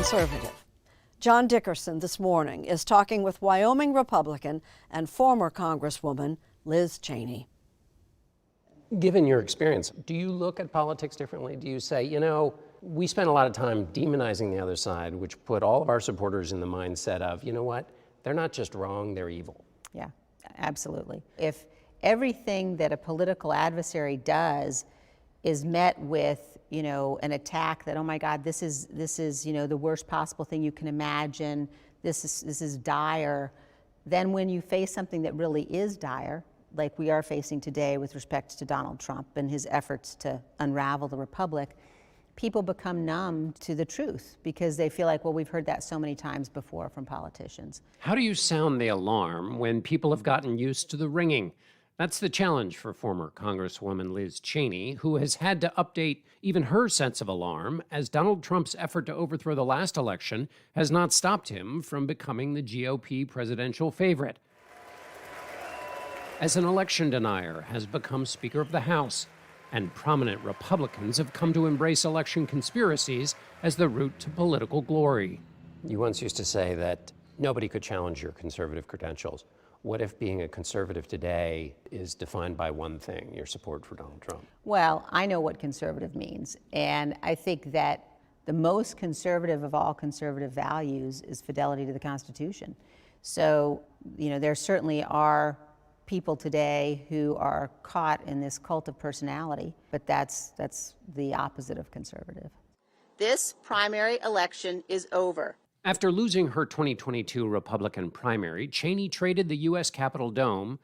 conservative. John Dickerson this morning is talking with Wyoming Republican and former Congresswoman Liz Cheney. Given your experience, do you look at politics differently? Do you say, you know, we spend a lot of time demonizing the other side, which put all of our supporters in the mindset of, you know what, they're not just wrong, they're evil. Yeah, absolutely. If everything that a political adversary does is met with, you know, an attack that, oh my God, this is, you know, the worst possible thing you can imagine, this is dire, then when you face something that really is dire, like we are facing today with respect to Donald Trump and his efforts to unravel the republic, people become numb to the truth because they feel like, well, we've heard that so many times before from politicians. How do you sound the alarm when people have gotten used to the ringing? That's the challenge for former Congresswoman Liz Cheney, who has had to update even her sense of alarm as Donald Trump's effort to overthrow the last election has not stopped him from becoming the GOP presidential favorite. As an election denier has become Speaker of the House, and prominent Republicans have come to embrace election conspiracies as the route to political glory. You once used to say that nobody could challenge your conservative credentials. What if being a conservative today is defined by one thing, your support for Donald Trump? Well, I know what conservative means, and I think that the most conservative of all conservative values is fidelity to the Constitution. So, you know, there certainly are people today who are caught in this cult of personality, but that's the opposite of conservative. This primary election is over. After losing her 2022 Republican primary, Cheney traded the U.S. Capitol dome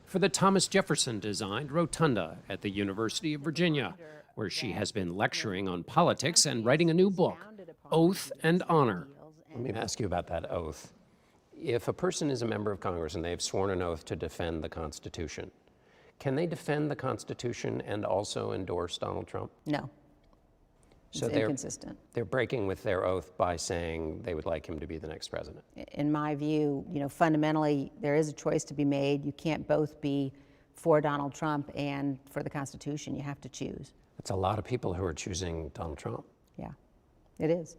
for the Thomas Jefferson-designed rotunda at the University of Virginia, where she has been lecturing on politics and writing a new book, Oath and Honor. Let me ask you about that oath. If a person is a member of Congress and they've sworn an oath to defend the Constitution, can they defend the Constitution and also endorse Donald Trump? No. So it's inconsistent. They're breaking with their oath by saying they would like him to be the next president. In my view, you know, fundamentally, there is a choice to be made. You can't both be for Donald Trump and for the Constitution. You have to choose. That's a lot of people who are choosing Donald Trump. Yeah, it is.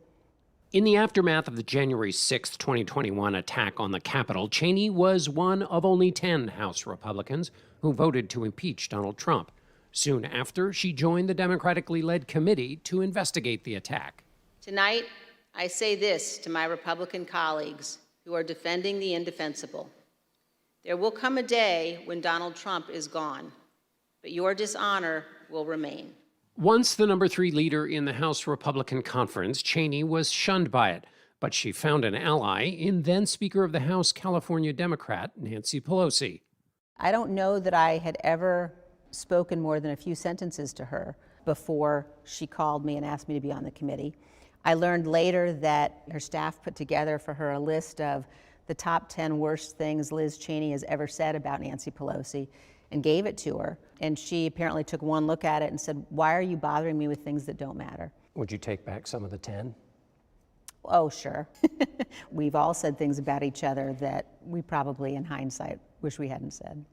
In the aftermath of the January 6, 2021 attack on the Capitol, Cheney was one of only 10 House Republicans who voted to impeach Donald Trump. Soon after, she joined the democratically led committee to investigate the attack. Tonight, I say this to my Republican colleagues who are defending the indefensible. There will come a day when Donald Trump is gone, but your dishonor will remain. Once the number 3 leader in the House Republican Conference, Cheney was shunned by it, but she found an ally in then Speaker of the House California Democrat Nancy Pelosi. I don't know that I had ever spoken more than a few sentences to her before she called me and asked me to be on the committee. I learned later that her staff put together for her a list of the top 10 worst things Liz Cheney has ever said about Nancy Pelosi and gave it to her. And she apparently took one look at it and said, why are you bothering me with things that don't matter? Would you take back some of the 10? Oh, sure. We've all said things about each other that we probably, in hindsight, wish we hadn't said.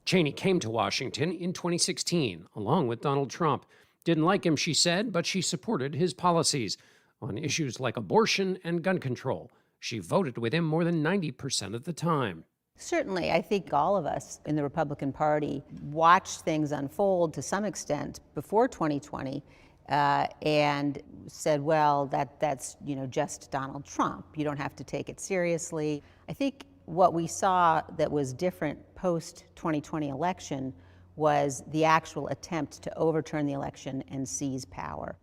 Cheney came to Washington in 2016, along with Donald Trump. Didn't like him, she said, but she supported his policies on issues like abortion and gun control. She voted with him more than 90% of the time. Certainly, I think all of us in the Republican Party watched things unfold to some extent before 2020 and said, well, that's just Donald Trump. You don't have to take it seriously. I think what we saw that was different post-2020 election was the actual attempt to overturn the election and seize power.